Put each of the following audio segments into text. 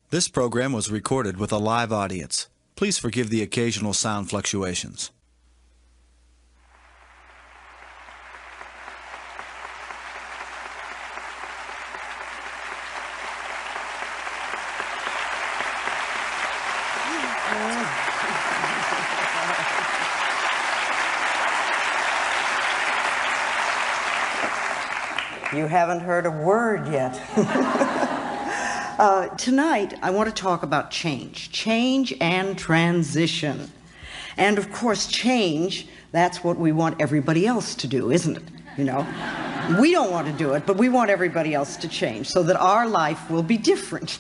This program was recorded with a live audience. Please forgive the occasional sound fluctuations. You haven't heard a word yet. Tonight, I want to talk about change and transition. And of course, change, that's what we want everybody else to do, isn't it? You know, we don't want to do it, but we want everybody else to change so that our life will be different.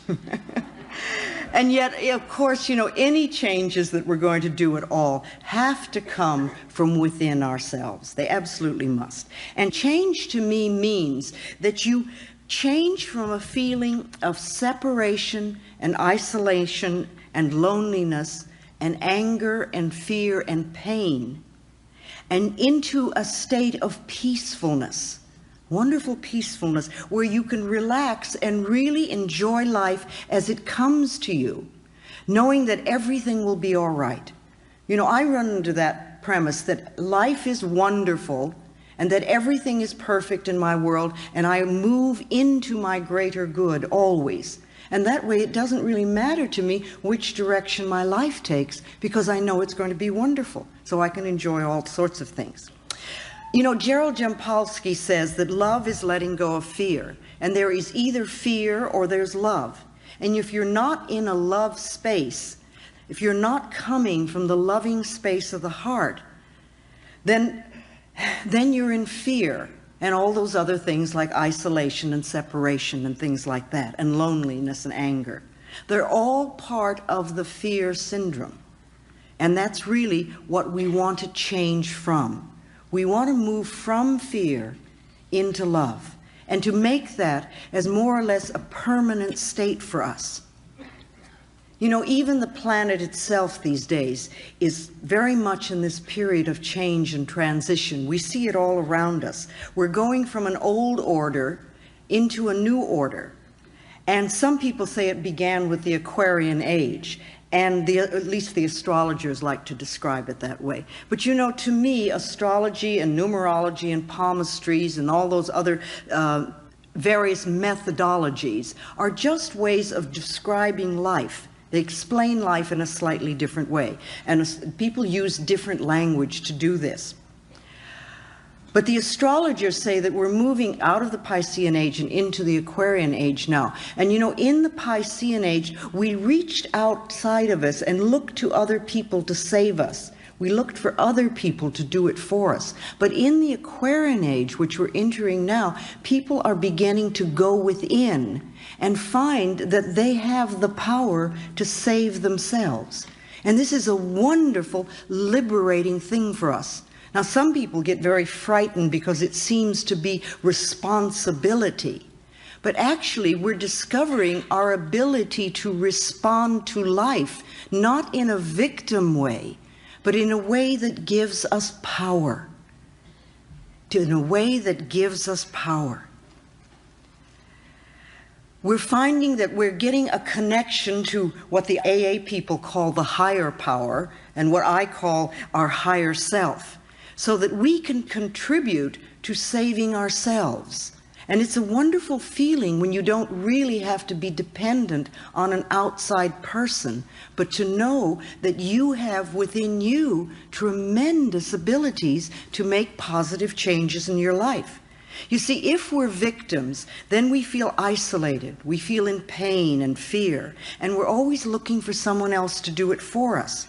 And yet, of course, you know, any changes that we're going to do at all have to come from within ourselves. They absolutely must. And change to me means that you change from a feeling of separation and isolation and loneliness and anger and fear and pain and into a state of peacefulness. Wonderful peacefulness where you can relax and really enjoy life as it comes to you, knowing that everything will be all right. You know, I run into that premise that life is wonderful and that everything is perfect in my world, and I move into my greater good always. And that way it doesn't really matter to me which direction my life takes, because I know it's going to be wonderful, so I can enjoy all sorts of things. You know, Gerald Jampolsky says that love is letting go of fear, and there is either fear or there's love. And if you're not in a love space, if you're not coming from the loving space of the heart, then you're in fear and all those other things like isolation and separation and things like that, and loneliness and anger. They're all part of the fear syndrome. And that's really what we want to change from. We want to move from fear into love, and to make that as more or less a permanent state for us. You know, even the planet itself these days is very much in this period of change and transition. We see it all around us. We're going from an old order into a new order. And some people say it began with the Aquarian age. And at least the astrologers like to describe it that way. But you know, to me, astrology and numerology and palmistries and all those other various methodologies are just ways of describing life. They explain life in a slightly different way. And people use different language to do this. But the astrologers say that we're moving out of the Piscean age and into the Aquarian age now. And you know, in the Piscean age, we reached outside of us and looked to other people to save us. We looked for other people to do it for us. But in the Aquarian age, which we're entering now, people are beginning to go within and find that they have the power to save themselves. And this is a wonderful, liberating thing for us. Now, some people get very frightened because it seems to be responsibility. But actually, we're discovering our ability to respond to life, not in a victim way, but in a way that gives us power. In a way that gives us power. We're finding that we're getting a connection to what the AA people call the higher power, and what I call our higher self, so that we can contribute to saving ourselves. And it's a wonderful feeling when you don't really have to be dependent on an outside person, but to know that you have within you tremendous abilities to make positive changes in your life. You see, if we're victims, then we feel isolated, we feel in pain and fear, and we're always looking for someone else to do it for us.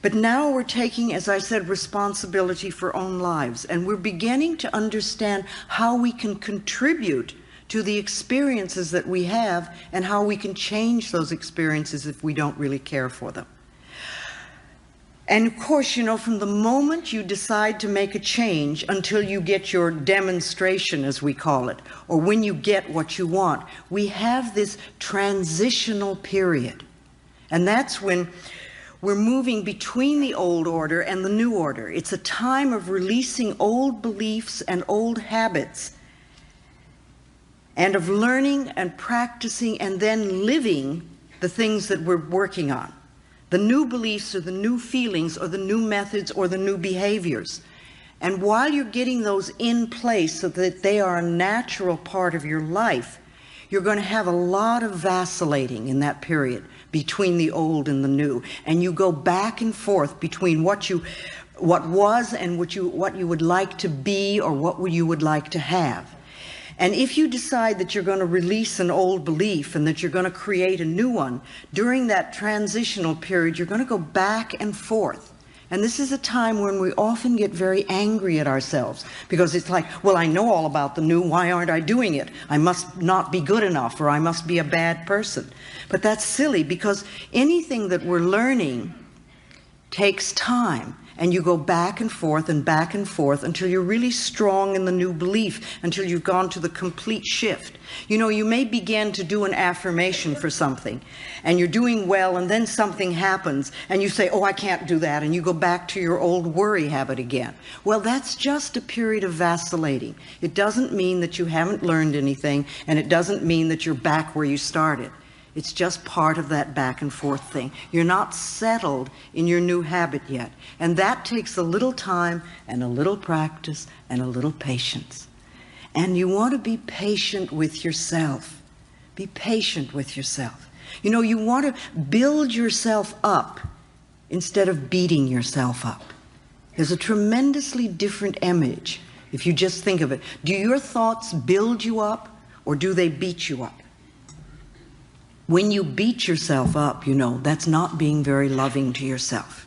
But now we're taking, as I said, responsibility for our own lives, and we're beginning to understand how we can contribute to the experiences that we have and how we can change those experiences if we don't really care for them. And of course, you know, from the moment you decide to make a change until you get your demonstration, as we call it, or when you get what you want, we have this transitional period. And that's when we're moving between the old order and the new order. It's a time of releasing old beliefs and old habits, and of learning and practicing and then living the things that we're working on, the new beliefs or the new feelings or the new methods or the new behaviors. And while you're getting those in place so that they are a natural part of your life, you're going to have a lot of vacillating in that period between the old and the new. And you go back and forth between what was and what you would like to be or what you would like to have. And if you decide that you're going to release an old belief and that you're going to create a new one, during that transitional period, you're going to go back and forth. And this is a time when we often get very angry at ourselves because it's like, well, I know all about the new, why aren't I doing it? I must not be good enough, or I must be a bad person. But that's silly, because anything that we're learning takes time. And you go back and forth until you're really strong in the new belief, until you've gone to the complete shift. You know, you may begin to do an affirmation for something, and you're doing well, and then something happens, and you say, oh, I can't do that, and you go back to your old worry habit again. Well, that's just a period of vacillating. It doesn't mean that you haven't learned anything, and it doesn't mean that you're back where you started. It's just part of that back and forth thing. You're not settled in your new habit yet. And that takes a little time and a little practice and a little patience. And you want to be patient with yourself. Be patient with yourself. You know, you want to build yourself up instead of beating yourself up. There's a tremendously different image if you just think of it. Do your thoughts build you up, or do they beat you up? When you beat yourself up, you know, that's not being very loving to yourself.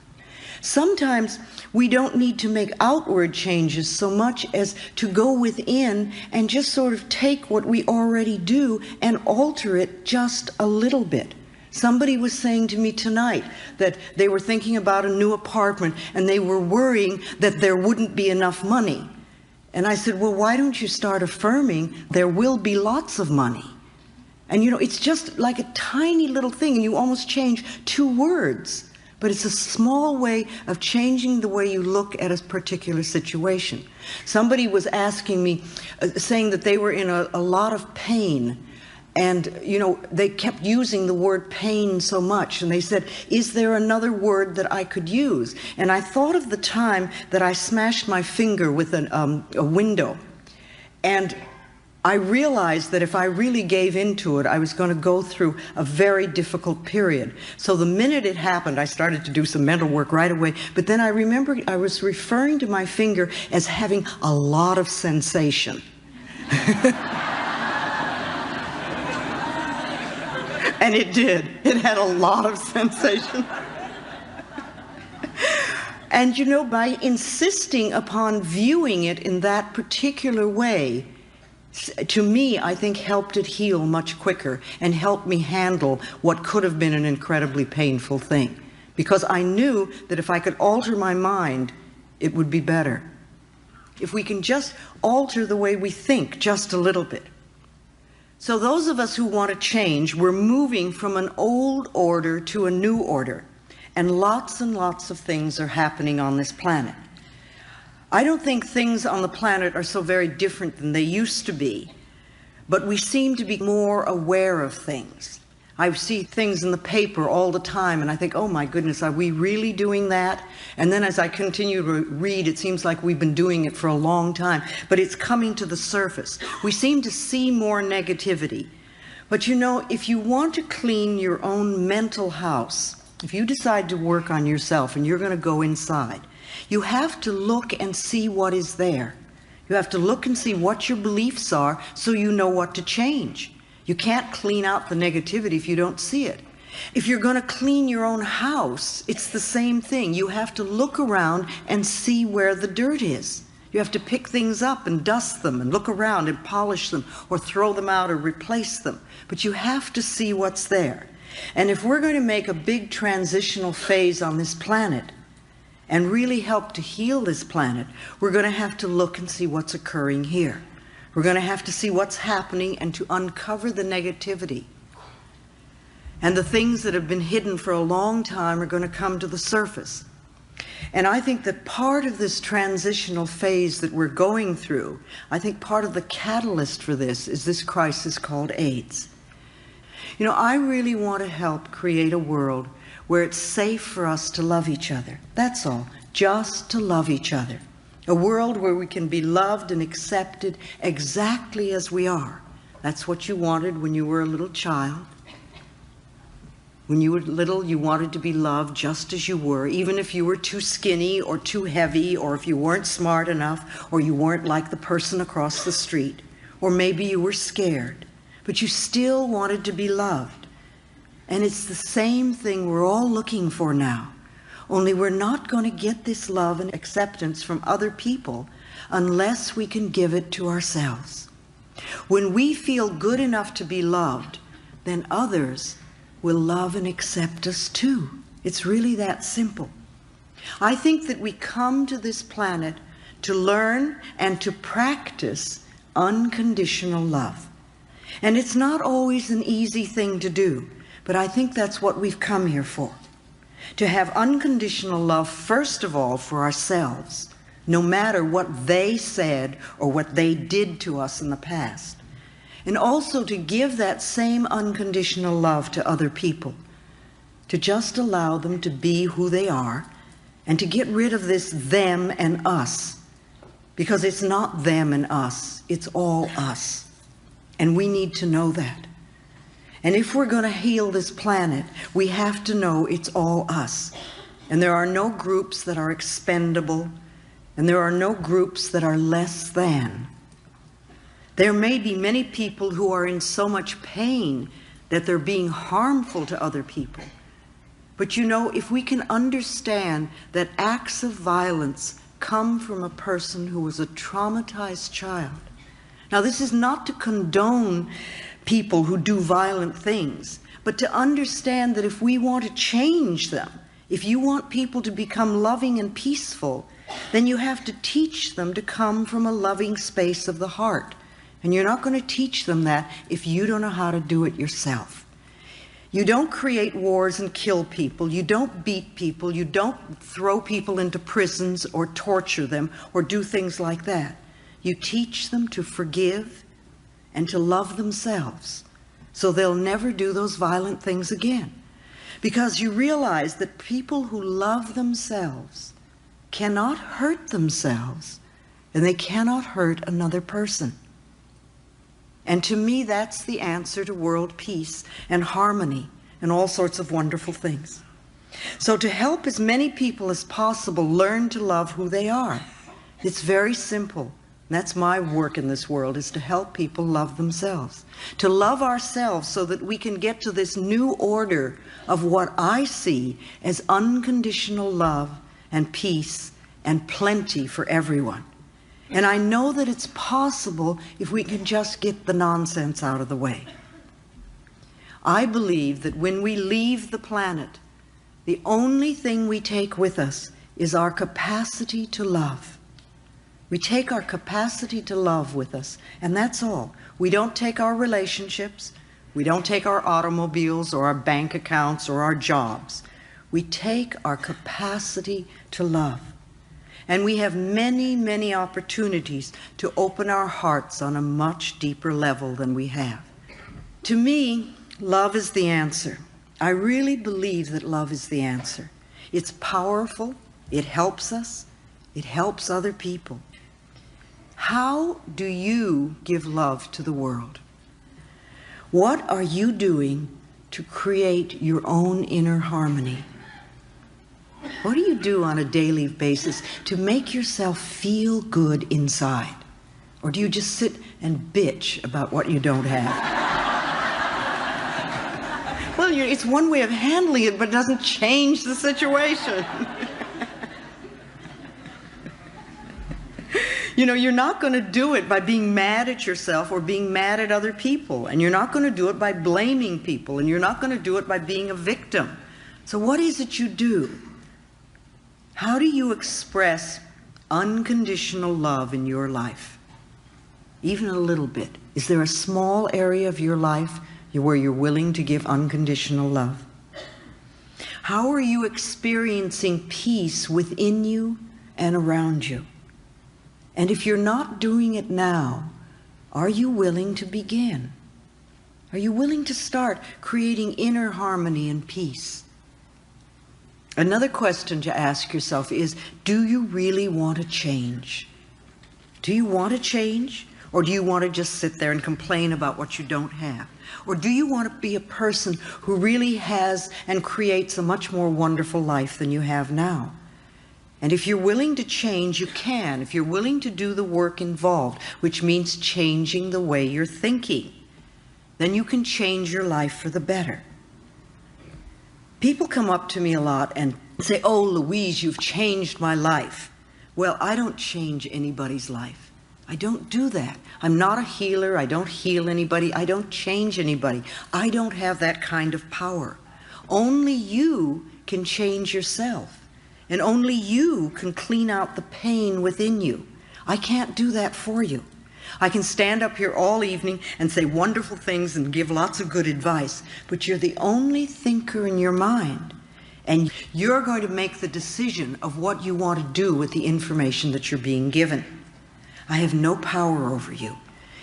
Sometimes we don't need to make outward changes so much as to go within and just sort of take what we already do and alter it just a little bit. Somebody was saying to me tonight that they were thinking about a new apartment and they were worrying that there wouldn't be enough money. And I said, well, why don't you start affirming there will be lots of money? And you know, it's just like a tiny little thing, and you almost change 2 words. But it's a small way of changing the way you look at a particular situation. Somebody was asking me, saying that they were in a lot of pain. And, you know, they kept using the word pain so much. And they said, is there another word that I could use? And I thought of the time that I smashed my finger with a window. And I realized that if I really gave into it, I was going to go through a very difficult period. So the minute it happened, I started to do some mental work right away. But then I remembered I was referring to my finger as having a lot of sensation. And it did. It had a lot of sensation. And you know, by insisting upon viewing it in that particular way, to me, I think helped it heal much quicker and helped me handle what could have been an incredibly painful thing. Because I knew that if I could alter my mind, it would be better. If we can just alter the way we think just a little bit. So those of us who want to change, we're moving from an old order to a new order. And lots of things are happening on this planet. I don't think things on the planet are so very different than they used to be, but we seem to be more aware of things. I see things in the paper all the time, and I think, oh my goodness, are we really doing that? And then as I continue to read, it seems like we've been doing it for a long time, but it's coming to the surface. We seem to see more negativity. But you know, if you want to clean your own mental house, if you decide to work on yourself and you're going to go inside, you have to look and see what is there. You have to look and see what your beliefs are so you know what to change. You can't clean out the negativity if you don't see it. If you're going to clean your own house, it's the same thing. You have to look around and see where the dirt is. You have to pick things up and dust them and look around and polish them or throw them out or replace them. But you have to see what's there. And if we're going to make a big transitional phase on this planet, and really help to heal this planet, we're going to have to look and see what's occurring here. We're going to have to see what's happening and to uncover the negativity. And the things that have been hidden for a long time are going to come to the surface. And I think that part of this transitional phase that we're going through, I think part of the catalyst for this is this crisis called AIDS. You know, I really want to help create a world where it's safe for us to love each other. That's all. Just to love each other. A world where we can be loved and accepted exactly as we are. That's what you wanted when you were a little child. When you were little, you wanted to be loved just as you were, even if you were too skinny or too heavy, or if you weren't smart enough, or you weren't like the person across the street, or maybe you were scared, but you still wanted to be loved. And it's the same thing we're all looking for now, only we're not going to get this love and acceptance from other people unless we can give it to ourselves. When we feel good enough to be loved, then others will love and accept us too. It's really that simple. I think that we come to this planet to learn and to practice unconditional love. And it's not always an easy thing to do, but I think that's what we've come here for. To have unconditional love, first of all, for ourselves, no matter what they said or what they did to us in the past. And also to give that same unconditional love to other people, to just allow them to be who they are, and to get rid of this them and us, because it's not them and us, it's all us. And we need to know that. And if we're going to heal this planet, we have to know it's all us. And there are no groups that are expendable, and there are no groups that are less than. There may be many people who are in so much pain that they're being harmful to other people. But you know, if we can understand that acts of violence come from a person who was a traumatized child. Now, this is not to condone people who do violent things, but to understand that if we want to change them, if you want people to become loving and peaceful, then you have to teach them to come from a loving space of the heart. And you're not going to teach them that if you don't know how to do it yourself. You don't create wars and kill people. You don't beat people. You don't throw people into prisons or torture them or do things like that. You teach them to forgive and to love themselves, so they'll never do those violent things again. Because you realize that people who love themselves cannot hurt themselves, and they cannot hurt another person. And to me, that's the answer to world peace and harmony and all sorts of wonderful things. So to help as many people as possible learn to love who they are, it's very simple. That's my work in this world, is to help people love themselves. To love ourselves so that we can get to this new order of what I see as unconditional love and peace and plenty for everyone. And I know that it's possible if we can just get the nonsense out of the way. I believe that when we leave the planet, the only thing we take with us is our capacity to love. We take our capacity to love with us, and that's all. We don't take our relationships, we don't take our automobiles or our bank accounts or our jobs. We take our capacity to love. And we have many, many opportunities to open our hearts on a much deeper level than we have. To me, love is the answer. I really believe that love is the answer. It's powerful, it helps us, it helps other people. How do you give love to the world? What are you doing to create your own inner harmony? What do you do on a daily basis to make yourself feel good inside? Or do you just sit and bitch about what you don't have? Well, it's one way of handling it, but it doesn't change the situation. You know, you're not going to do it by being mad at yourself or being mad at other people. And you're not going to do it by blaming people. And you're not going to do it by being a victim. So what is it you do? How do you express unconditional love in your life? Even a little bit. Is there a small area of your life where you're willing to give unconditional love? How are you experiencing peace within you and around you? And if you're not doing it now, are you willing to begin? Are you willing to start creating inner harmony and peace? Another question to ask yourself is, do you really want to change? Do you want to change? Or do you want to just sit there and complain about what you don't have? Or do you want to be a person who really has and creates a much more wonderful life than you have now? And if you're willing to change, you can. If you're willing to do the work involved, which means changing the way you're thinking, then you can change your life for the better. People come up to me a lot and say, "Oh, Louise, you've changed my life." Well, I don't change anybody's life. I don't do that. I'm not a healer. I don't heal anybody. I don't change anybody. I don't have that kind of power. Only you can change yourself. And only you can clean out the pain within you. I can't do that for you. I can stand up here all evening and say wonderful things and give lots of good advice, but you're the only thinker in your mind. And you're going to make the decision of what you want to do with the information that you're being given. I have no power over you.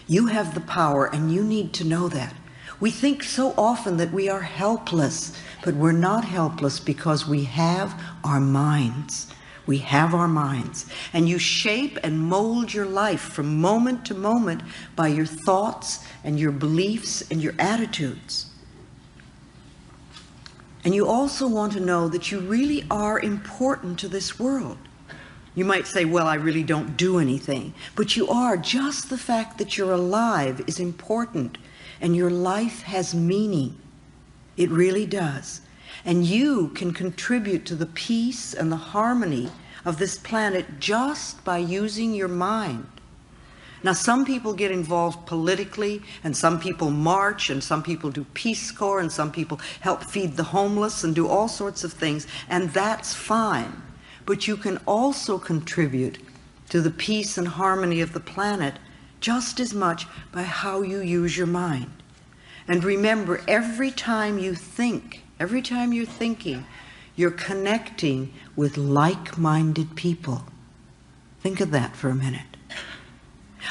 You have the power, and you need to know that. We think so often that we are helpless, but we're not helpless because we have our minds. We have our minds. And you shape and mold your life from moment to moment by your thoughts and your beliefs and your attitudes. And you also want to know that you really are important to this world. You might say, "Well, I really don't do anything." But you are. Just the fact that you're alive is important. And your life has meaning. It really does. And you can contribute to the peace and the harmony of this planet just by using your mind. Now, some people get involved politically, and some people march, and some people do Peace Corps, and some people help feed the homeless and do all sorts of things, and that's fine. But you can also contribute to the peace and harmony of the planet just as much by how you use your mind. And remember, every time you think, every time you're thinking, you're connecting with like-minded people. Think of that for a minute.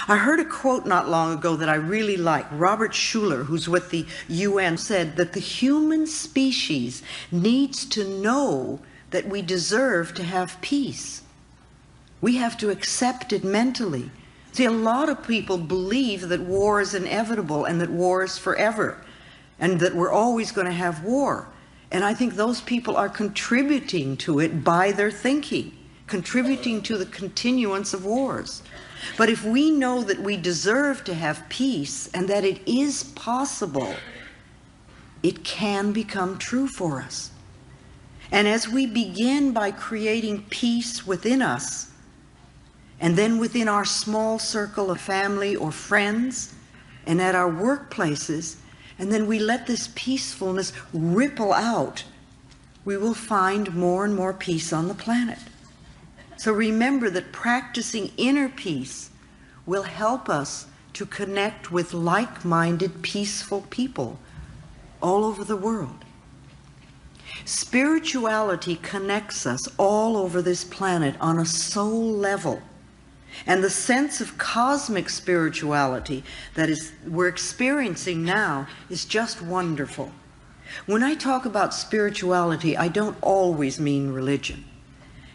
I heard a quote not long ago that I really like. Robert Schuller, who's with the UN, said that the human species needs to know that we deserve to have peace. We have to accept it mentally. See, a lot of people believe that war is inevitable and that war is forever and that we're always going to have war. And I think those people are contributing to it by their thinking, contributing to the continuance of wars. But if we know that we deserve to have peace and that it is possible, it can become true for us. And as we begin by creating peace within us, and then within our small circle of family or friends, and at our workplaces, and then we let this peacefulness ripple out, we will find more and more peace on the planet. So remember that practicing inner peace will help us to connect with like-minded, peaceful people all over the world. Spirituality connects us all over this planet on a soul level. And the sense of cosmic spirituality that we're experiencing now is just wonderful. When I talk about spirituality, I don't always mean religion.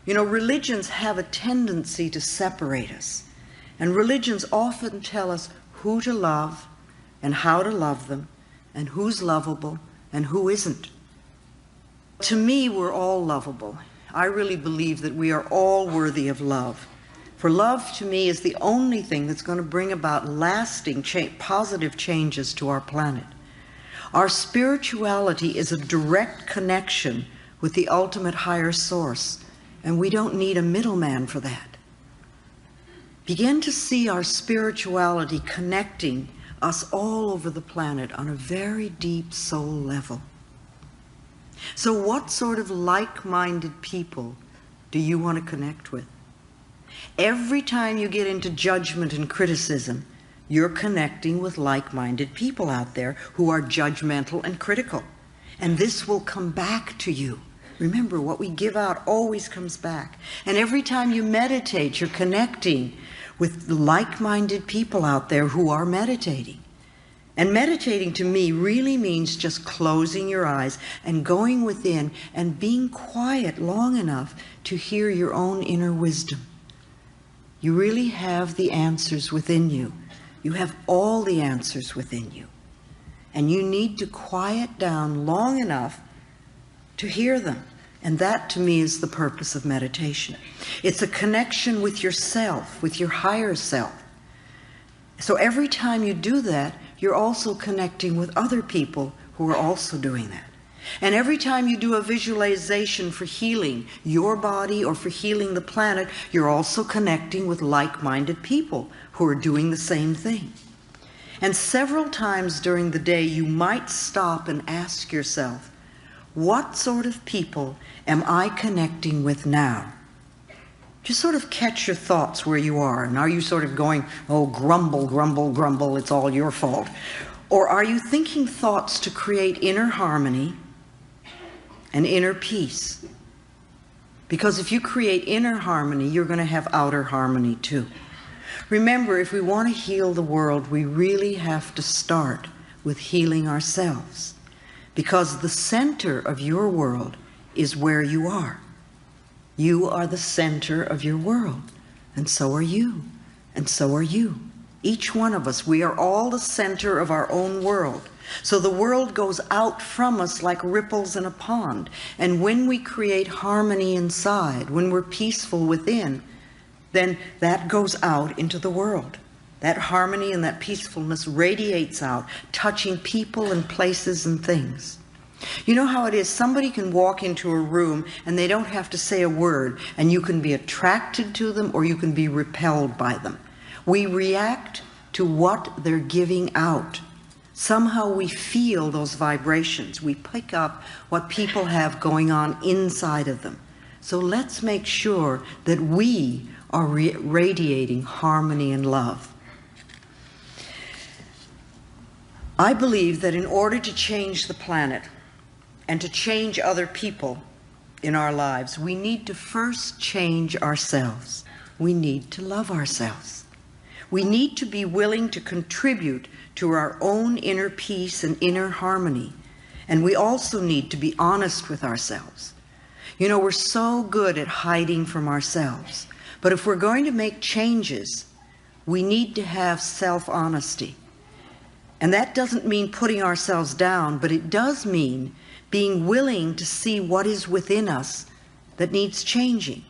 You know, religions have a tendency to separate us. And religions often tell us who to love and how to love them and who's lovable and who isn't. To me, we're all lovable. I really believe that we are all worthy of love. For love, to me, is the only thing that's going to bring about lasting, positive changes to our planet. Our spirituality is a direct connection with the ultimate higher source, and we don't need a middleman for that. Begin to see our spirituality connecting us all over the planet on a very deep soul level. So what sort of like-minded people do you want to connect with? Every time you get into judgment and criticism, you're connecting with like-minded people out there who are judgmental and critical. And this will come back to you. Remember, what we give out always comes back. And every time you meditate, you're connecting with like-minded people out there who are meditating. And meditating to me really means just closing your eyes and going within and being quiet long enough to hear your own inner wisdom. You really have the answers within you. You have all the answers within you. And you need to quiet down long enough to hear them. And that to me is the purpose of meditation. It's a connection with yourself, with your higher self. So every time you do that, you're also connecting with other people who are also doing that. And every time you do a visualization for healing your body or for healing the planet, you're also connecting with like-minded people who are doing the same thing. And several times during the day, you might stop and ask yourself, what sort of people am I connecting with now? Just sort of catch your thoughts where you are. And are you sort of going, oh, grumble, grumble, grumble, it's all your fault? Or are you thinking thoughts to create inner harmony and inner peace? Because if you create inner harmony, you're going to have outer harmony too. Remember, if we want to heal the world, we really have to start with healing ourselves. Because the center of your world is where you are. You are the center of your world, and so are you, and so are you. Each one of us, we are all the center of our own world. So the world goes out from us like ripples in a pond. And when we create harmony inside, when we're peaceful within, then that goes out into the world. That harmony and that peacefulness radiates out, touching people and places and things. You know how it is, somebody can walk into a room and they don't have to say a word, and you can be attracted to them or you can be repelled by them. We react to what they're giving out. Somehow we feel those vibrations. We pick up what people have going on inside of them. So let's make sure that we are radiating harmony and love. I believe that in order to change the planet and to change other people in our lives, we need to first change ourselves. We need to love ourselves. We need to be willing to contribute to our own inner peace and inner harmony. And we also need to be honest with ourselves. You know, we're so good at hiding from ourselves. But if we're going to make changes, we need to have self-honesty. And that doesn't mean putting ourselves down, but it does mean being willing to see what is within us that needs changing.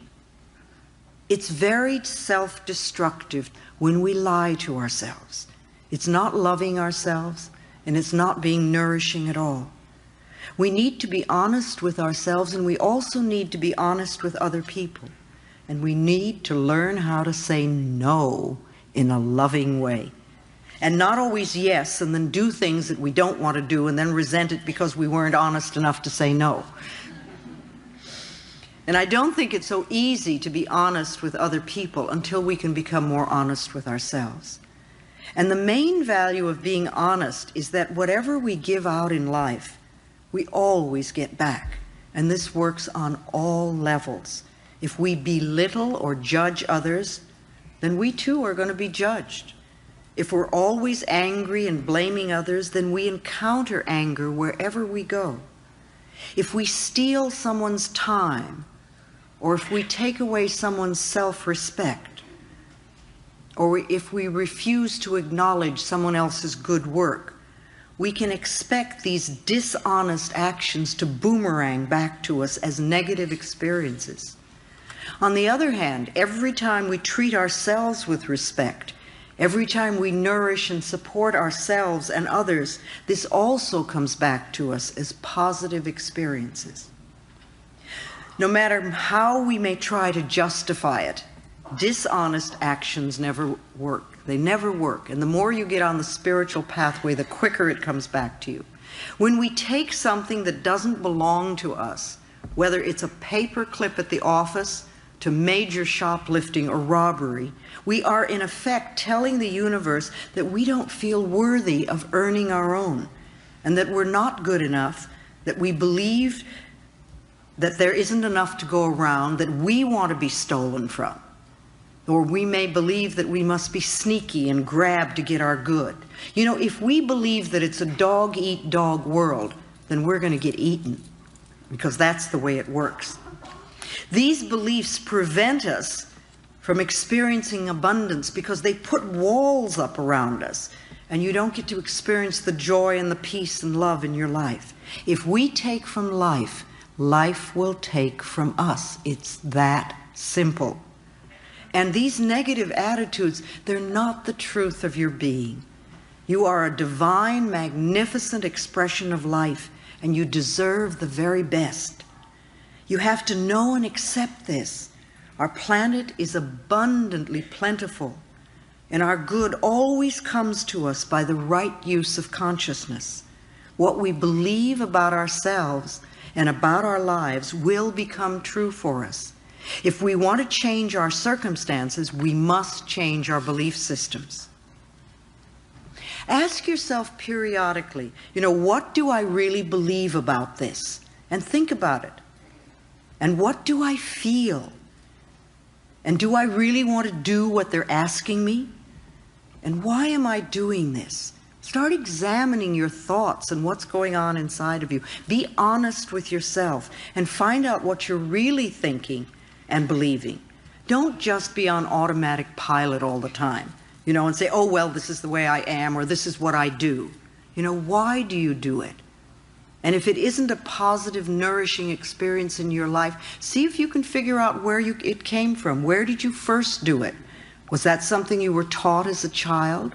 It's very self-destructive when we lie to ourselves. It's not loving ourselves, and it's not being nourishing at all. We need to be honest with ourselves, and we also need to be honest with other people. And we need to learn how to say no in a loving way. And not always yes, and then do things that we don't want to do and then resent it because we weren't honest enough to say no. And I don't think it's so easy to be honest with other people until we can become more honest with ourselves. And the main value of being honest is that whatever we give out in life, we always get back. And this works on all levels. If we belittle or judge others, then we too are going to be judged. If we're always angry and blaming others, then we encounter anger wherever we go. If we steal someone's time, or if we take away someone's self-respect, or if we refuse to acknowledge someone else's good work, we can expect these dishonest actions to boomerang back to us as negative experiences. On the other hand, every time we treat ourselves with respect, every time we nourish and support ourselves and others, this also comes back to us as positive experiences. No matter how we may try to justify it, dishonest actions never work. They never work. And the more you get on the spiritual pathway, the quicker it comes back to you. When we take something that doesn't belong to us, whether it's a paper clip at the office to major shoplifting or robbery, we are in effect telling the universe that we don't feel worthy of earning our own, and that we're not good enough, that we believe that there isn't enough to go around, that we want to be stolen from. Or we may believe that we must be sneaky and grab to get our good. You know, if we believe that it's a dog-eat-dog world, then we're going to get eaten, because that's the way it works. These beliefs prevent us from experiencing abundance because they put walls up around us, and you don't get to experience the joy and the peace and love in your life. If we take from life, life will take from us. It's that simple. And these negative attitudes, they're not the truth of your being. You are a divine, magnificent expression of life, and you deserve the very best. You have to know and accept this. Our planet is abundantly plentiful, and our good always comes to us by the right use of consciousness. What we believe about ourselves and about our lives will become true for us. If we want to change our circumstances, we must change our belief systems. Ask yourself periodically, what do I really believe about this? And think about it. And what do I feel? And do I really want to do what they're asking me? And why am I doing this? Start examining your thoughts and what's going on inside of you. Be honest with yourself and find out what you're really thinking and believing. Don't just be on automatic pilot all the time, and say, oh, well, this is the way I am, or this is what I do. Why do you do it? And if it isn't a positive, nourishing experience in your life, see if you can figure out where it came from. Where did you first do it? Was that something you were taught as a child?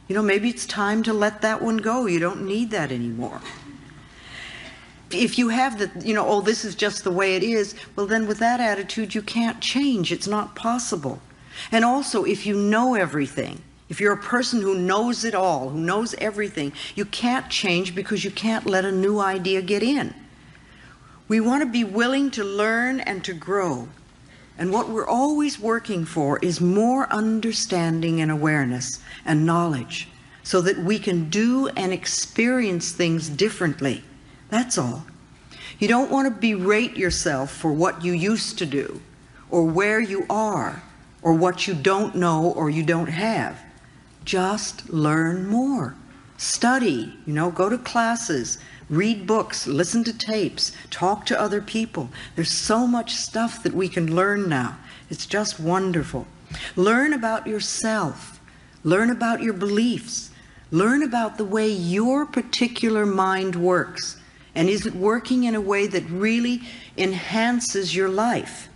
Maybe it's time to let that one go. You don't need that anymore. If you have oh, this is just the way it is, well, then with that attitude, you can't change. It's not possible. And also, if you know everything, if you're a person who knows it all, who knows everything, you can't change because you can't let a new idea get in. We want to be willing to learn and to grow. And what we're always working for is more understanding and awareness and knowledge so that we can do and experience things differently. That's all. You don't want to berate yourself for what you used to do, or where you are, or what you don't know or you don't have. Just learn more. Study, go to classes, read books, listen to tapes, talk to other people. There's so much stuff that we can learn now. It's just wonderful. Learn about yourself. Learn about your beliefs. Learn about the way your particular mind works. And is it working in a way that really enhances your life?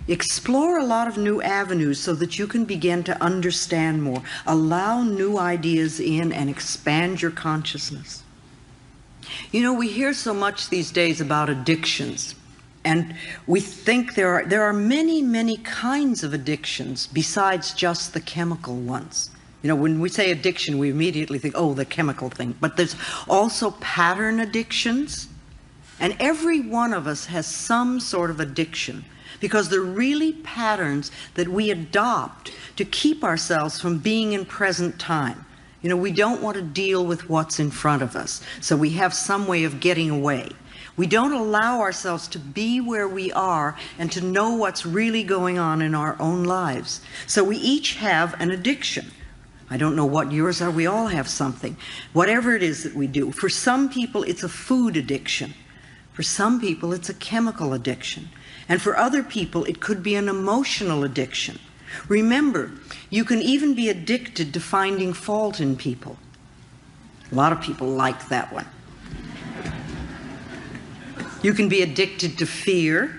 Explore a lot of new avenues so that you can begin to understand more. Allow new ideas in and expand your consciousness. We hear so much these days about addictions, and we think there are many, many kinds of addictions besides just the chemical ones. When we say addiction, we immediately think, oh, the chemical thing. But there's also pattern addictions, and every one of us has some sort of addiction, because they're really patterns that we adopt to keep ourselves from being in present time. We don't want to deal with what's in front of us, so we have some way of getting away. We don't allow ourselves to be where we are and to know what's really going on in our own lives. So we each have an addiction. I don't know what yours are. We all have something. Whatever it is that we do. For some people, it's a food addiction. For some people, it's a chemical addiction. And for other people, it could be an emotional addiction. Remember, you can even be addicted to finding fault in people. A lot of people like that one. You can be addicted to fear.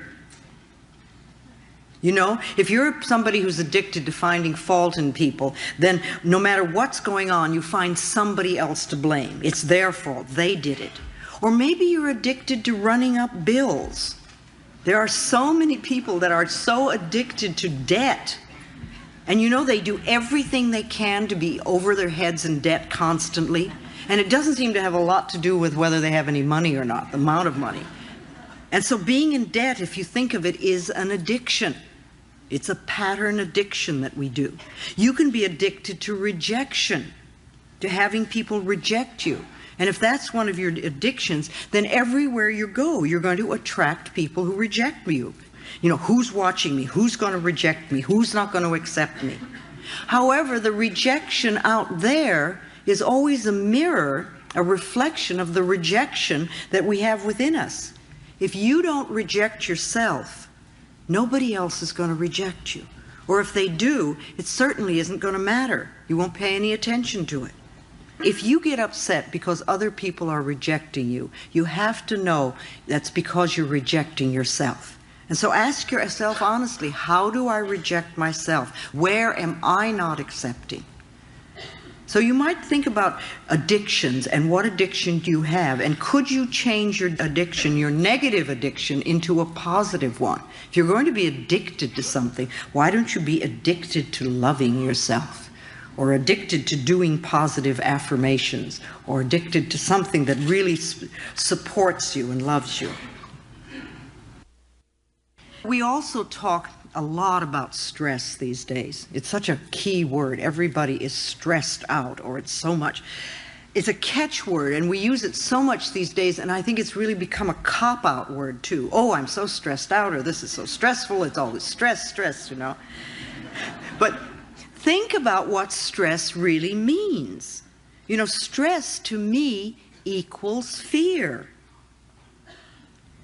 If you're somebody who's addicted to finding fault in people, then no matter what's going on, you find somebody else to blame. It's their fault. They did it. Or maybe you're addicted to running up bills. There are so many people that are so addicted to debt. And they do everything they can to be over their heads in debt constantly. And it doesn't seem to have a lot to do with whether they have any money or not, the amount of money. And so being in debt, if you think of it, is an addiction. It's a pattern addiction that we do. You can be addicted to rejection, to having people reject you. And if that's one of your addictions, then everywhere you go, you're going to attract people who reject you. You know, who's watching me? Who's going to reject me? Who's not going to accept me? However, the rejection out there is always a mirror, a reflection of the rejection that we have within us. If you don't reject yourself, nobody else is going to reject you. Or if they do, it certainly isn't going to matter. You won't pay any attention to it. If you get upset because other people are rejecting you, you have to know that's because you're rejecting yourself. And so ask yourself honestly, how do I reject myself? Where am I not accepting? So you might think about addictions and what addiction do you have, and could you change your addiction, your negative addiction, into a positive one? If you're going to be addicted to something, why don't you be addicted to loving yourself? Or addicted to doing positive affirmations, or addicted to something that really supports you and loves you. We also talk a lot about stress these days. It's such a key word. Everybody is stressed out, or it's so much. It's a catchword, and we use it so much these days, and I think it's really become a cop-out word too. Oh, I'm so stressed out, or this is so stressful. It's always stress, you know. But think about what stress really means. You know, stress to me equals fear.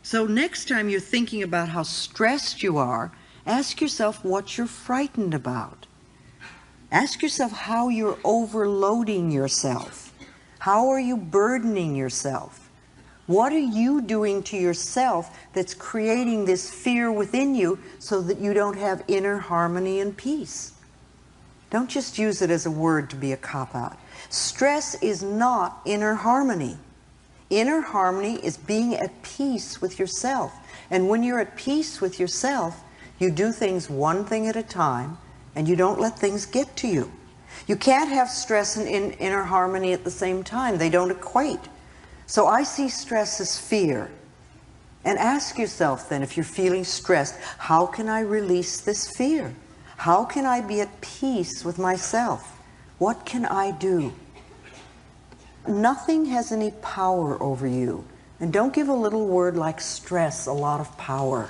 So next time you're thinking about how stressed you are, ask yourself what you're frightened about. Ask yourself how you're overloading yourself. How are you burdening yourself? What are you doing to yourself that's creating this fear within you so that you don't have inner harmony and peace? Don't just use it as a word to be a cop-out. Stress is not inner harmony. Inner harmony is being at peace with yourself. And when you're at peace with yourself, you do things one thing at a time, and you don't let things get to you. You can't have stress and inner harmony at the same time. They don't equate. So I see stress as fear. And ask yourself then, if you're feeling stressed, how can I release this fear? How can I be at peace with myself? What can I do? Nothing has any power over you. And don't give a little word like stress a lot of power.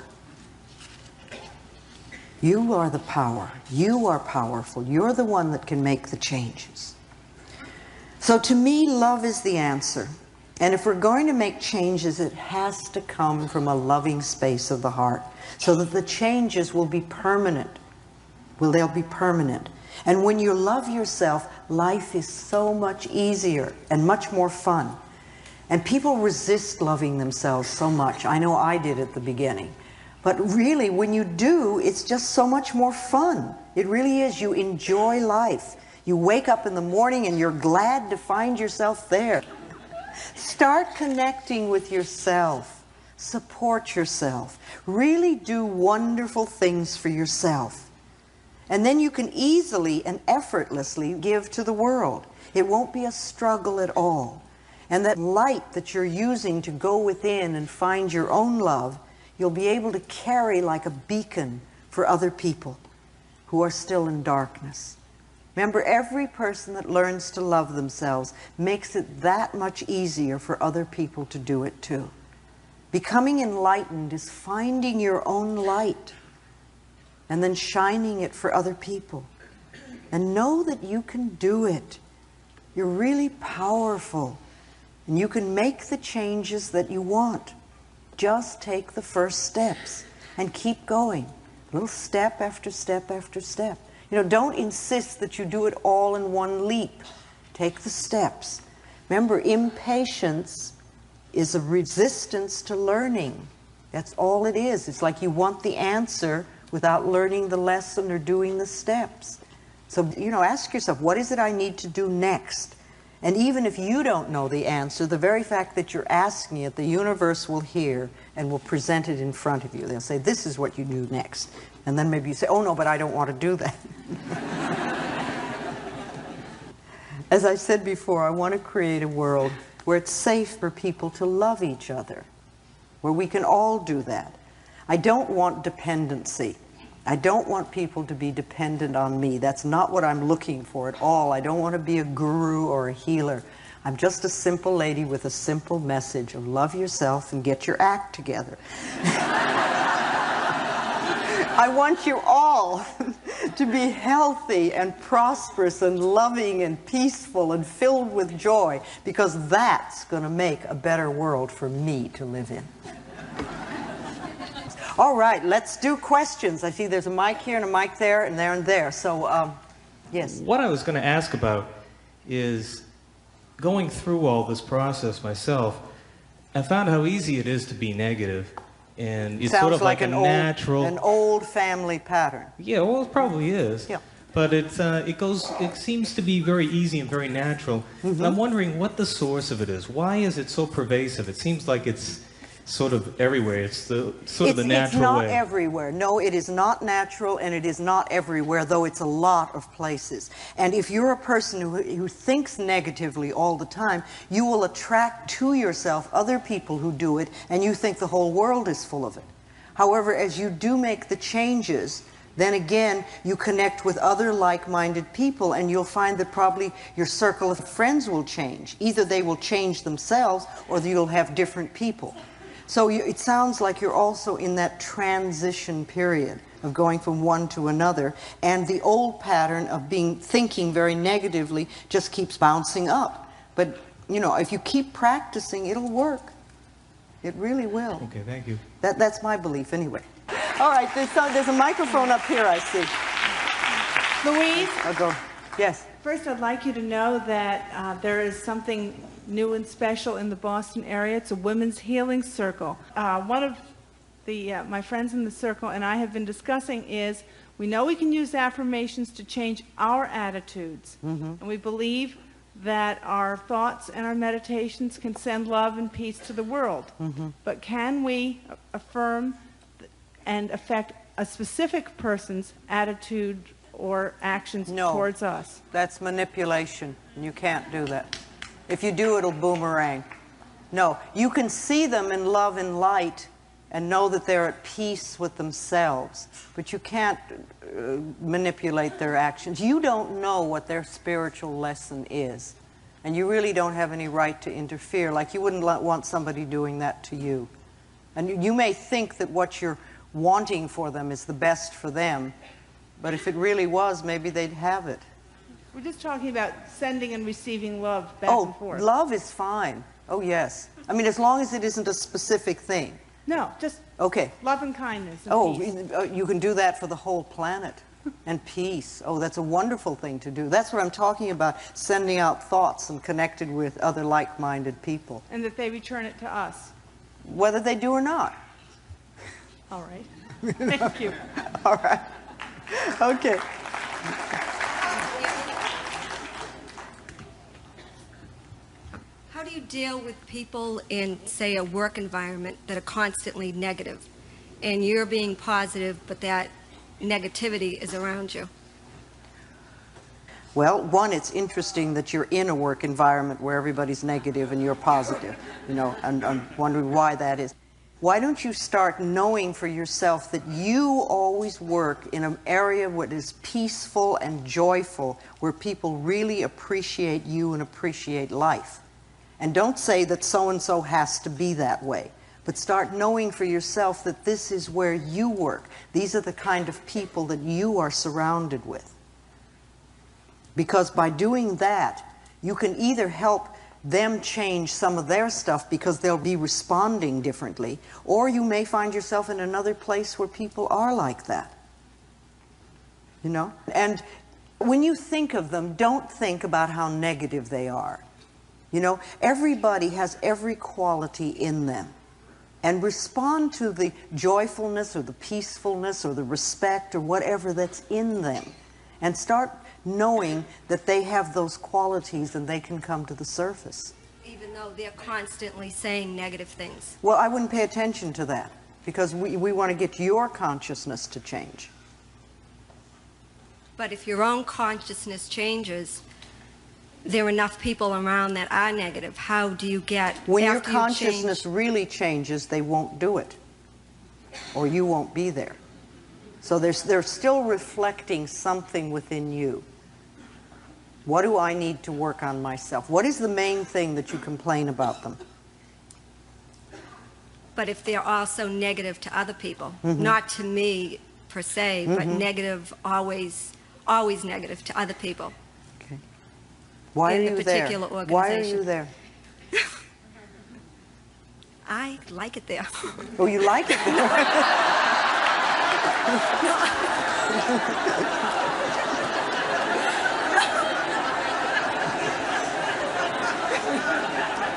You are the power. You are powerful. You're the one that can make the changes. So to me, love is the answer. And if we're going to make changes, it has to come from a loving space of the heart, so that the changes will be permanent. Well, they'll be permanent. And when you love yourself, life is so much easier and much more fun. And people resist loving themselves so much. I know I did at the beginning. But really, when you do, it's just so much more fun. It really is. You enjoy life. You wake up in the morning and you're glad to find yourself there. Start connecting with yourself. Support yourself. Really do wonderful things for yourself. And then you can easily and effortlessly give to the world. It won't be a struggle at all. And that light that you're using to go within and find your own love, you'll be able to carry like a beacon for other people who are still in darkness. Remember, every person that learns to love themselves makes it that much easier for other people to do it too. Becoming enlightened is finding your own light and then shining it for other people. And know that you can do it. You're really powerful. And you can make the changes that you want. Just take the first steps and keep going. Little step after step after step. You know, don't insist that you do it all in one leap. Take the steps. Remember, impatience is a resistance to learning. That's all it is. It's like you want the answer without learning the lesson or doing the steps. So, you know, ask yourself, what is it I need to do next? And even if you don't know the answer, the very fact that you're asking it, the universe will hear and will present it in front of you. They'll say, this is what you do next. And then maybe you say, oh no, but I don't want to do that. As I said before, I want to create a world where it's safe for people to love each other, where we can all do that. I don't want dependency. I don't want people to be dependent on me. That's not what I'm looking for at all. I don't want to be a guru or a healer. I'm just a simple lady with a simple message of love yourself and get your act together. I want you all to be healthy and prosperous and loving and peaceful and filled with joy, because that's going to make a better world for me to live in. All right, let's do questions. I see there's a mic here and a mic there and there and there. So, yes. What I was going to ask about is, going through all this process myself, I found how easy it is to be negative. And it's sort of like a natural... an old family pattern. Yeah, well, it probably is. Yeah. But it seems to be very easy and very natural. And I'm wondering what the source of it is. Why is it so pervasive? It seems like it's sort of everywhere. It's the sort of the natural way. It's not everywhere. No, it is not natural, and it is not everywhere, though it's a lot of places. And if you're a person who thinks negatively all the time, you will attract to yourself other people who do it, and you think the whole world is full of it. However, as you do make the changes, then again, you connect with other like-minded people, and you'll find that probably your circle of friends will change. Either they will change themselves, or you'll have different people. So it sounds like you're also in that transition period of going from one to another, and the old pattern of thinking very negatively just keeps bouncing up. But, you know, if you keep practicing, it'll work. It really will. Okay, thank you. That's my belief anyway. All right, there's a microphone up here, I see. Louise? I'll go. Yes. First, I'd like you to know that there is something new and special in the Boston area. It's a women's healing circle. One of my friends in the circle and I have been discussing is, we know we can use affirmations to change our attitudes. And we believe that our thoughts and our meditations can send love and peace to the world. But can we affirm and affect a specific person's attitude or actions towards us? That's manipulation. You can't do that. If you do, it'll boomerang. No, you can see them in love and light and know that they're at peace with themselves, but you can't manipulate their actions. You don't know what their spiritual lesson is, and you really don't have any right to interfere, like you wouldn't want somebody doing that to you. And you may think that what you're wanting for them is the best for them, but if it really was, maybe they'd have it. We're just talking about sending and receiving love back and forth. Oh, love is fine. Oh, yes. I mean, as long as it isn't a specific thing. No, just love and kindness and peace. You can do that for the whole planet. And peace. Oh, that's a wonderful thing to do. That's what I'm talking about, sending out thoughts and connected with other like-minded people. And that they return it to us. Whether they do or not. All right. Thank you. All right. Okay. How do you deal with people in, say, a work environment that are constantly negative, and you're being positive, but that negativity is around you? Well, one, it's interesting that you're in a work environment where everybody's negative and you're positive, you know, and I'm wondering why that is. Why don't you start knowing for yourself that you always work in an area where it is peaceful and joyful, where people really appreciate you and appreciate life. And don't say that so-and-so has to be that way, but start knowing for yourself that this is where you work. These are the kind of people that you are surrounded with. Because by doing that, you can either help them change some of their stuff because they'll be responding differently, or you may find yourself in another place where people are like that. You know? And when you think of them, don't think about how negative they are. You know, everybody has every quality in them. And respond to the joyfulness or the peacefulness or the respect or whatever that's in them. And start knowing that they have those qualities and they can come to the surface. Even though they're constantly saying negative things? Well, I wouldn't pay attention to that, because we want to get your consciousness to change. But if your own consciousness changes, there are enough people around that are negative. How do you get... When your consciousness really changes, they won't do it, or you won't be there. So they're still reflecting something within you. What do I need to work on myself? What is the main thing that you complain about them? But if they're also negative to other people, not to me per se, but negative, always negative to other people. Okay. Why in are the you there? particular Why are organization. you there? I like it there. Oh, you like it there?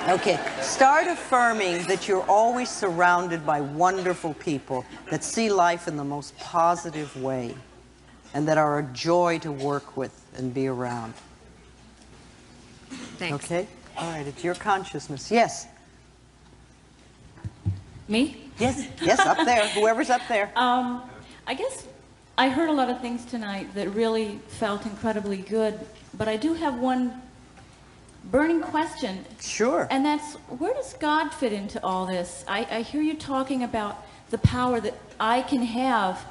Okay, start affirming that you're always surrounded by wonderful people that see life in the most positive way and that are a joy to work with and be around. Thanks. Okay? All right, it's your consciousness. Yes? Me? Yes, yes, up there. Whoever's up there. I guess I heard a lot of things tonight that really felt incredibly good, but I do have one burning question. Sure. And that's, where does God fit into all this? I hear you talking about the power that I can have,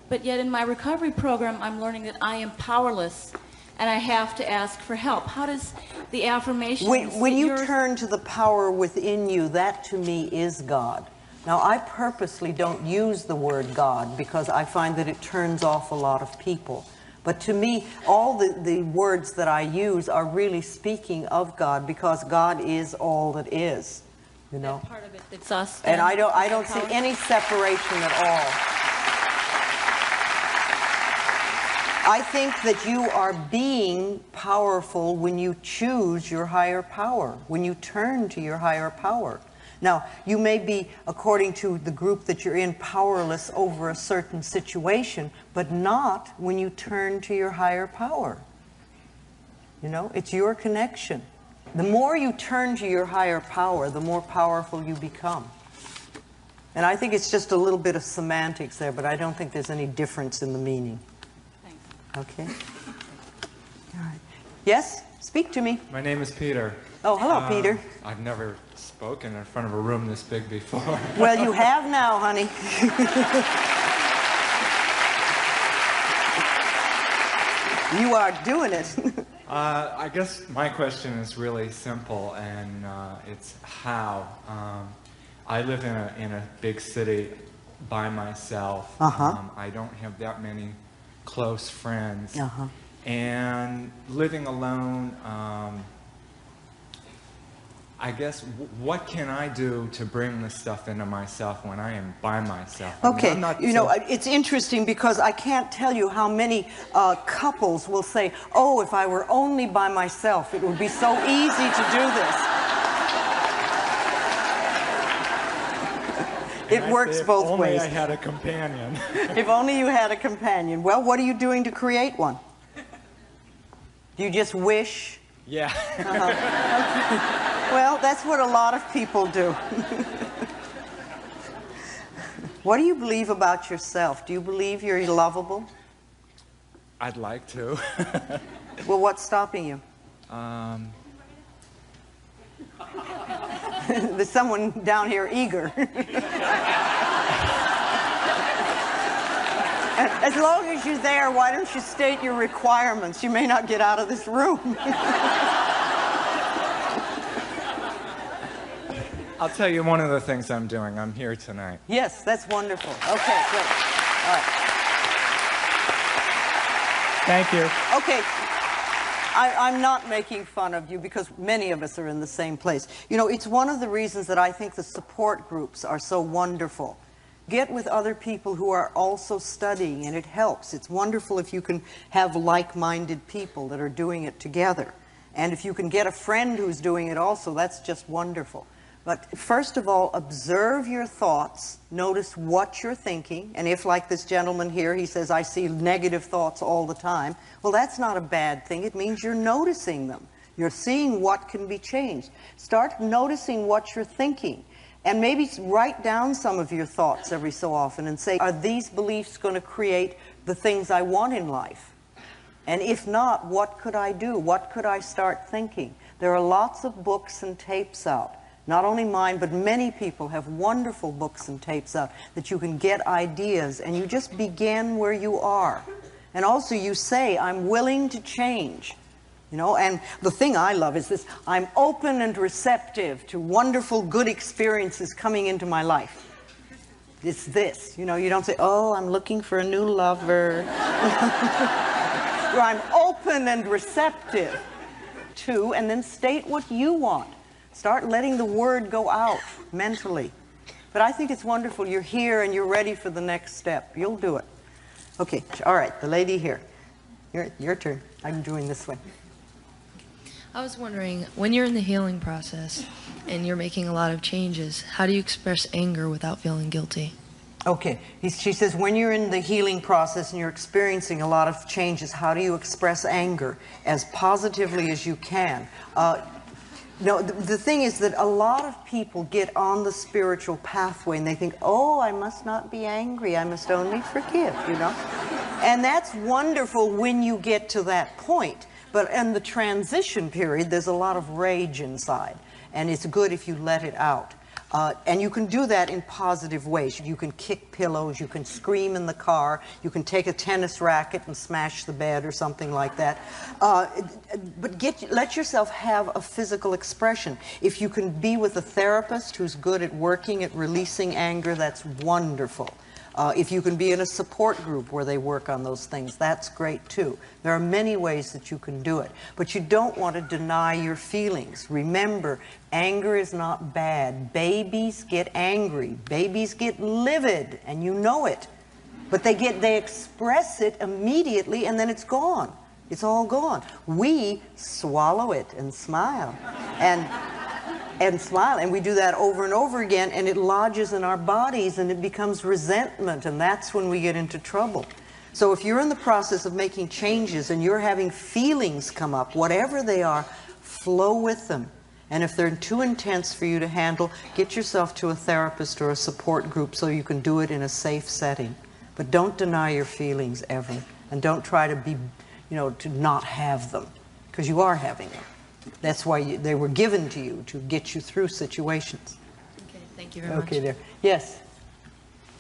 but yet in my recovery program, I'm learning that I am powerless and I have to ask for help. How does the affirmation... When you turn to the power within you, that to me is God. Now, I purposely don't use the word God because I find that it turns off a lot of people. But to me, all the words that I use are really speaking of God because God is all that is, you know. That part of it that's us. And I don't see any separation at all. I think that you are being powerful when you choose your higher power, when you turn to your higher power. Now, you may be, according to the group that you're in, powerless over a certain situation, but not when you turn to your higher power. You know, it's your connection. The more you turn to your higher power, the more powerful you become. And I think it's just a little bit of semantics there, but I don't think there's any difference in the meaning. Thanks. Okay? All right. Yes? Speak to me. My name is Peter. Oh, hello, Peter. I've never spoken in front of a room this big before. Well, you have now, honey. You are doing it. I guess my question is really simple, and it's how. I live in a big city by myself. I don't have that many close friends. And living alone, I guess, what can I do to bring this stuff into myself when I am by myself? Okay, I mean, you know, it's interesting because I can't tell you how many couples will say, oh, if I were only by myself, it would be so easy to do this. It works both ways. If only I had a companion. If only you had a companion. Well, what are you doing to create one? Do you just wish? Yeah. Okay. Well, that's what a lot of people do. What do you believe about yourself? Do you believe you're lovable? I'd like to. Well, what's stopping you? There's someone down here eager. As long as you're there, why don't you state your requirements? You may not get out of this room. I'll tell you one of the things I'm doing. I'm here tonight. Yes, that's wonderful. Okay, great. All right. Thank you. Okay. I'm not making fun of you because many of us are in the same place. You know, it's one of the reasons that I think the support groups are so wonderful. Get with other people who are also studying, and it helps. It's wonderful if you can have like-minded people that are doing it together. And if you can get a friend who's doing it also, that's just wonderful. But first of all, observe your thoughts. Notice what you're thinking. And if, like this gentleman here, he says, I see negative thoughts all the time, well, that's not a bad thing. It means you're noticing them. You're seeing what can be changed. Start noticing what you're thinking. And maybe write down some of your thoughts every so often and say, are these beliefs going to create the things I want in life? And if not, what could I do? What could I start thinking? There are lots of books and tapes out. Not only mine, but many people have wonderful books and tapes out that you can get ideas, and you just begin where you are. And also you say, I'm willing to change. You know, and the thing I love is this, I'm open and receptive to wonderful, good experiences coming into my life. It's this. You know, you don't say, oh, I'm looking for a new lover. Or I'm open and receptive to, and then state what you want. Start letting the word go out mentally. But I think it's wonderful. You're here and you're ready for the next step. You'll do it. Okay, all right, the lady here. Your turn. I'm doing this one. I was wondering, when you're in the healing process and you're making a lot of changes, how do you express anger without feeling guilty? Okay, she says when you're in the healing process and you're experiencing a lot of changes, how do you express anger as positively as you can? No, the thing is that a lot of people get on the spiritual pathway and they think, oh, I must not be angry, I must only forgive, you know? And that's wonderful when you get to that point. But in the transition period, there's a lot of rage inside. And it's good if you let it out. And you can do that in positive ways. You can kick pillows, you can scream in the car, you can take a tennis racket and smash the bed or something like that. But let yourself have a physical expression. If you can be with a therapist who's good at working at releasing anger, that's wonderful. If you can be in a support group where they work on those things, that's great too. There are many ways that you can do it. But you don't want to deny your feelings. Remember, anger is not bad. Babies get angry. Babies get livid, and you know it. But they express it immediately, and then it's gone. It's all gone. We swallow it and smile. And smile, and we do that over and over again, and it lodges in our bodies and it becomes resentment, and that's when we get into trouble. So if you're in the process of making changes and you're having feelings come up, whatever they are, flow with them. And if they're too intense for you to handle, get yourself to a therapist or a support group so you can do it in a safe setting. But don't deny your feelings ever, and don't try to be, to not have them, because you are having them. That's why they were given to you, to get you through situations. Okay, thank you very much. Okay, there. Yes?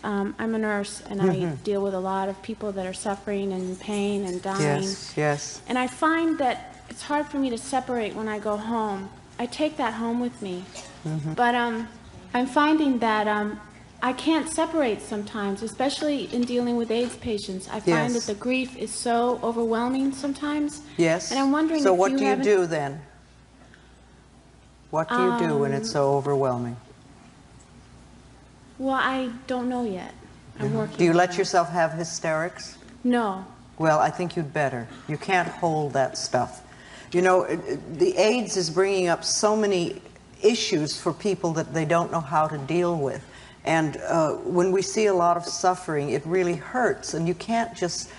I'm a nurse, and I deal with a lot of people that are suffering and in pain and dying. Yes, yes. And I find that it's hard for me to separate when I go home. I take that home with me. But I'm finding that I can't separate sometimes, especially in dealing with AIDS patients. I find that the grief is so overwhelming sometimes. Yes. And I'm wondering so if what you do you haven't- do then? What do you do when it's so overwhelming? Well, I don't know yet. I'm working Do you on let that. yourself have hysterics? No. Well, I think you'd better. You can't hold that stuff. The AIDS is bringing up so many issues for people that they don't know how to deal with. And when we see a lot of suffering, it really hurts. And you can't just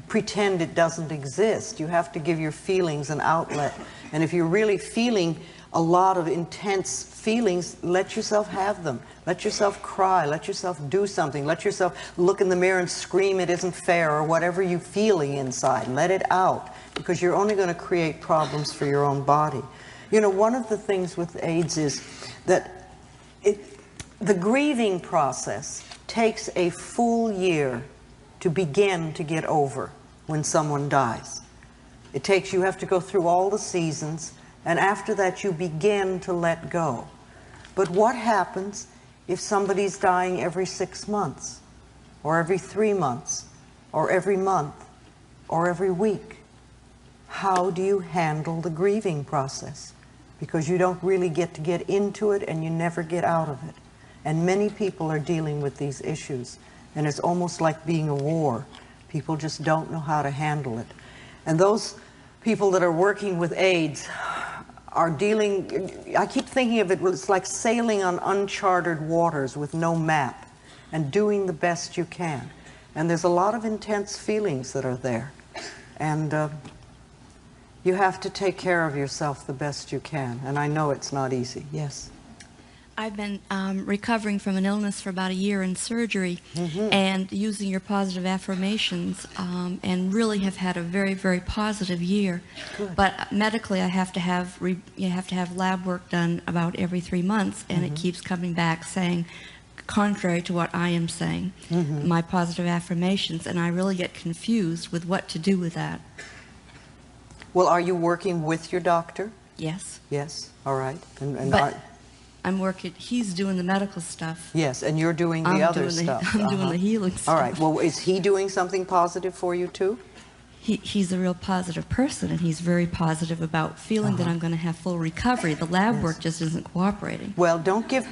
pretend it doesn't exist. You have to give your feelings an outlet. And if you're really feeling a lot of intense feelings, let yourself have them. Let yourself cry. Let yourself do something. Let yourself look in the mirror and scream it isn't fair, or whatever you're feeling inside. Let it out, because you're only going to create problems for your own body. One of the things with AIDS is that the grieving process takes a full year to begin to get over when someone dies. You have to go through all the seasons, and after that you begin to let go. But what happens if somebody's dying every 6 months, or every 3 months, or every month, or every week? How do you handle the grieving process? Because you don't really get to get into it, and you never get out of it. And many people are dealing with these issues, and it's almost like being a war. People just don't know how to handle it. And those people that are working with AIDS are dealing, I keep thinking of it, it's like sailing on uncharted waters with no map and doing the best you can. And there's a lot of intense feelings that are there. And you have to take care of yourself the best you can. And I know it's not easy. Yes? I've been recovering from an illness for about a year in surgery, and using your positive affirmations, and really have had a very, very positive year. Good. But medically, you have to have lab work done about every 3 months, and it keeps coming back saying, contrary to what I am saying, my positive affirmations, and I really get confused with what to do with that. Well, are you working with your doctor? Yes. Yes. All right. But I'm working, he's doing the medical stuff. Yes, and you're doing the other stuff. I'm doing the healing stuff. All right, well, is he doing something positive for you too? He's a real positive person, and he's very positive about feeling that I'm going to have full recovery. The lab work just isn't cooperating. Well, don't give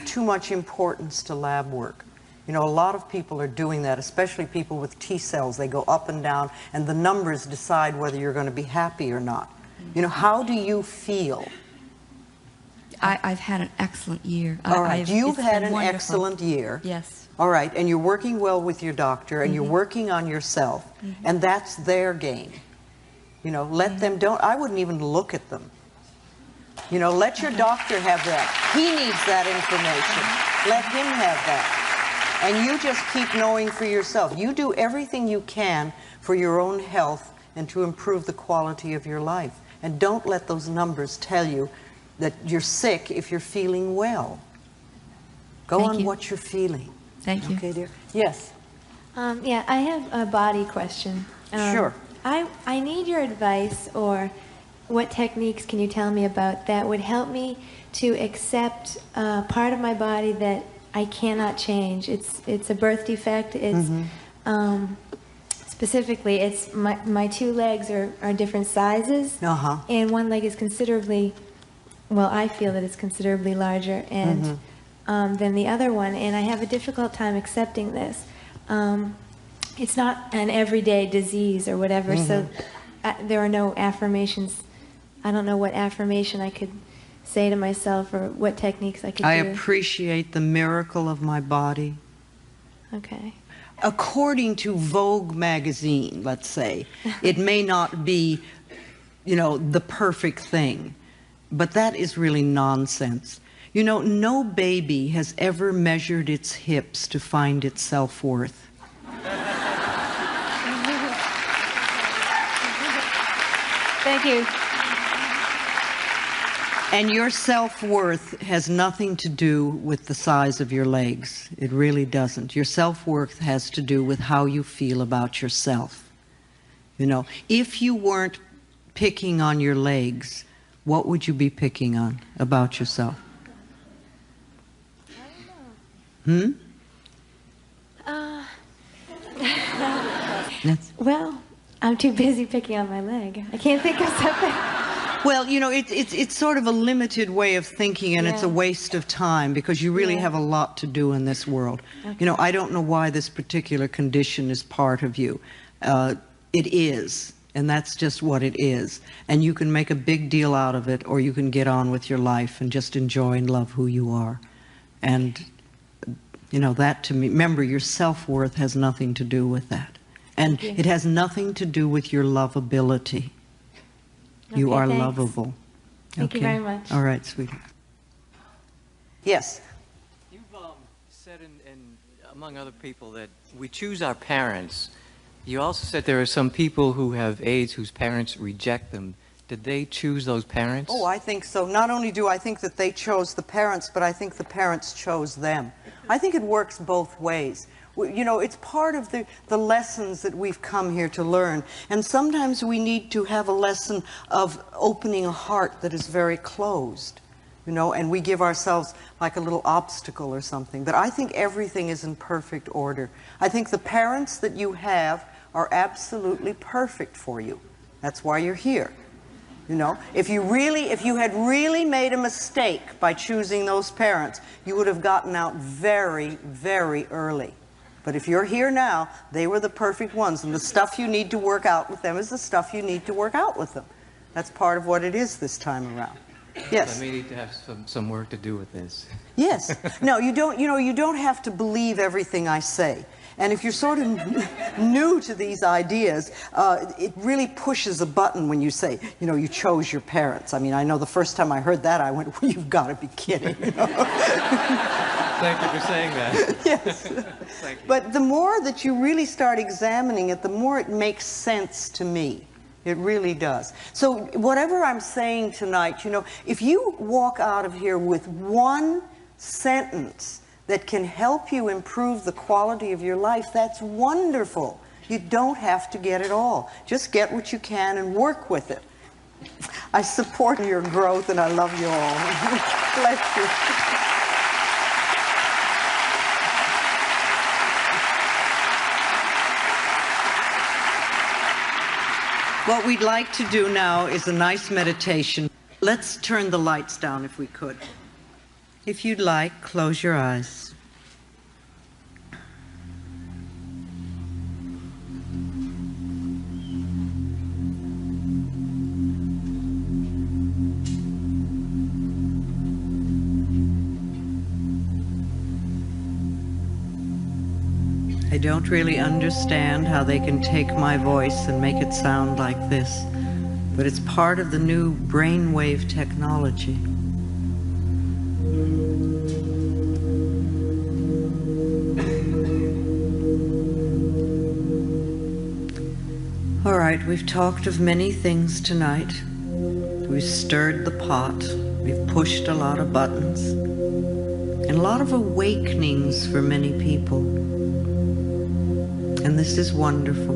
too much importance to lab work. You know, a lot of people are doing that, especially people with T cells. They go up and down, and the numbers decide whether you're going to be happy or not. You know, how do you feel? I've had an excellent year. All right, you've had an excellent year. Yes. All right, and you're working well with your doctor, and you're working on yourself, and that's their game. You know, let them, I wouldn't even look at them. You know, let your doctor have that. He needs that information. Let him have that. And you just keep knowing for yourself. You do everything you can for your own health and to improve the quality of your life. And don't let those numbers tell you that you're sick if you're feeling well. Go on what you're feeling. Thank you. Okay, dear. Yes. Yeah, I have a body question. Sure. I need your advice, or what techniques can you tell me about that would help me to accept part of my body that I cannot change. It's a birth defect. It's specifically, it's my two legs are different sizes, and one leg is considerably, well, I feel that it's considerably larger, and than the other one, and I have a difficult time accepting this. It's not an everyday disease or whatever, so there are no affirmations. I don't know what affirmation I could say to myself or what techniques I could do. I appreciate the miracle of my body. Okay. According to Vogue magazine, let's say, it may not be, you know, the perfect thing, but that is really nonsense. You know, no baby has ever measured its hips to find its self-worth. Thank you. And your self-worth has nothing to do with the size of your legs. It really doesn't. Your self-worth has to do with how you feel about yourself. You know, if you weren't picking on your legs, what would you be picking on about yourself? Well, I'm too busy picking on my leg. I can't think of something. Well, you know, it's sort of a limited way of thinking, and it's a waste of time because you really have a lot to do in this world. You know, I don't know why this particular condition is part of you. It is, and that's just what it is. And you can make a big deal out of it, or you can get on with your life and just enjoy and love who you are. And, you know, that to me, remember, your self-worth has nothing to do with that. And it has nothing to do with your lovability. You are lovable. Thank you very much. All right, sweetie. Yes. You've said, among other people, that we choose our parents. You also said there are some people who have AIDS whose parents reject them. Did they choose those parents? Oh, I think so. Not only do I think that they chose the parents, but I think the parents chose them. I think it works both ways. You know, it's part of the lessons that we've come here to learn. And sometimes we need to have a lesson of opening a heart that is very closed, you know, and we give ourselves like a little obstacle or something. But I think everything is in perfect order. I think the parents that you have are absolutely perfect for you. That's why you're here. You know, if you had really made a mistake by choosing those parents, you would have gotten out very, very early. But if you're here now, they were the perfect ones, and the stuff you need to work out with them is the stuff you need to work out with them. That's part of what it is this time around. Yes? I may need to have some work to do with this. Yes. No, you don't, you know, you don't have to believe everything I say. And if you're sort of new to these ideas, it really pushes a button when you say, you know, you chose your parents. I mean, I know the first time I heard that, I went, well, you've got to be kidding. You know? Thank you for saying that. Yes. Thank you. But the more that you really start examining it, the more it makes sense to me. It really does. So whatever I'm saying tonight, you know, if you walk out of here with one sentence that can help you improve the quality of your life, that's wonderful. You don't have to get it all. Just get what you can and work with it. I support your growth and I love you all. Bless you. What we'd like to do now is a nice meditation. Let's turn the lights down if we could. If you'd like, close your eyes. I don't really understand how they can take my voice and make it sound like this, but it's part of the new brainwave technology. All right, we've talked of many things tonight. We've stirred the pot, we've pushed a lot of buttons, and a lot of awakenings for many people. And this is wonderful.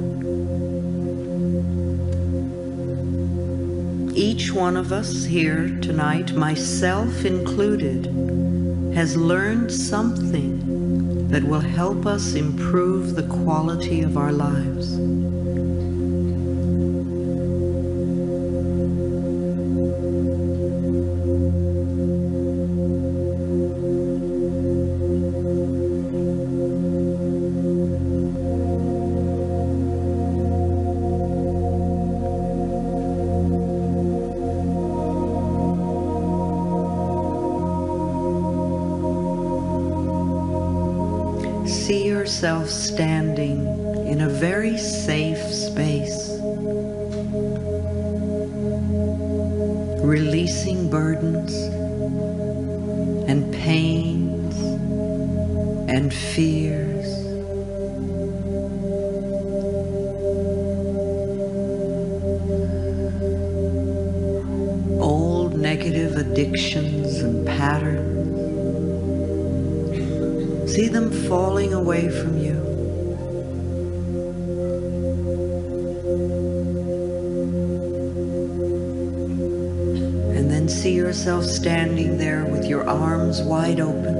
Each one of us here tonight, myself included, has learned something that will help us improve the quality of our lives. See yourself standing in a very safe space, releasing burdens and pains and fears. Old negative addictions and patterns. See them falling away from you. And then see yourself standing there with your arms wide open,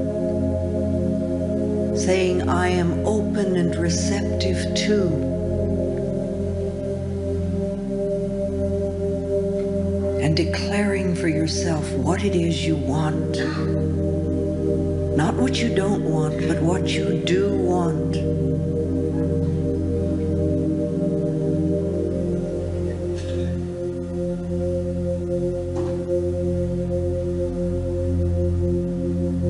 saying, I am open and receptive to. And declaring for yourself what it is you want. Not what you don't want, but what you do want.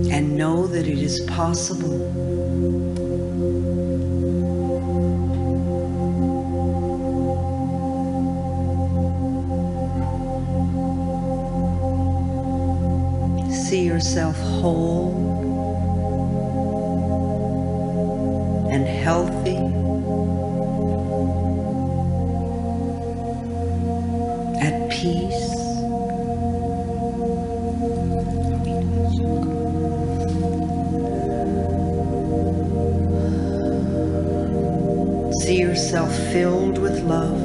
And know that it is possible. See yourself whole and healthy, at peace, see yourself filled with love,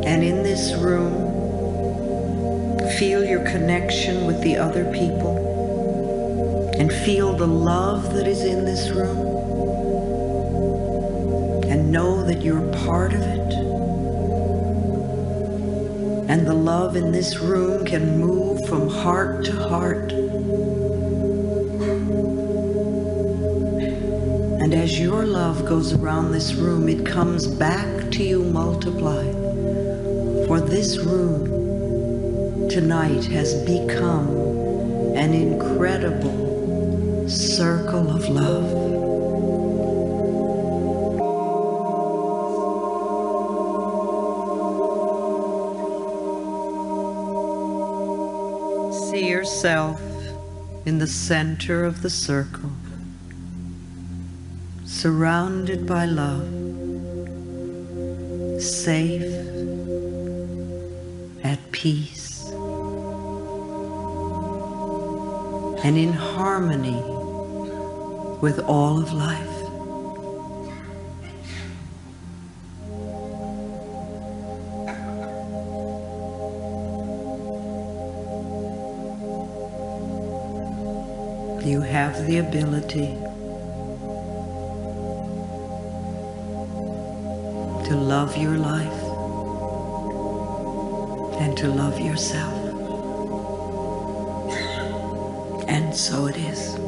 and in this room, feel your connection with the other people and feel the love that is in this room and know that you're part of it. And the love in this room can move from heart to heart. And as your love goes around this room, it comes back to you multiplied. For this room tonight has become an incredible circle of love. See yourself in the center of the circle, surrounded by love, safe, at peace. and in harmony with all of life. You have the ability to love your life and to love yourself. And so it is.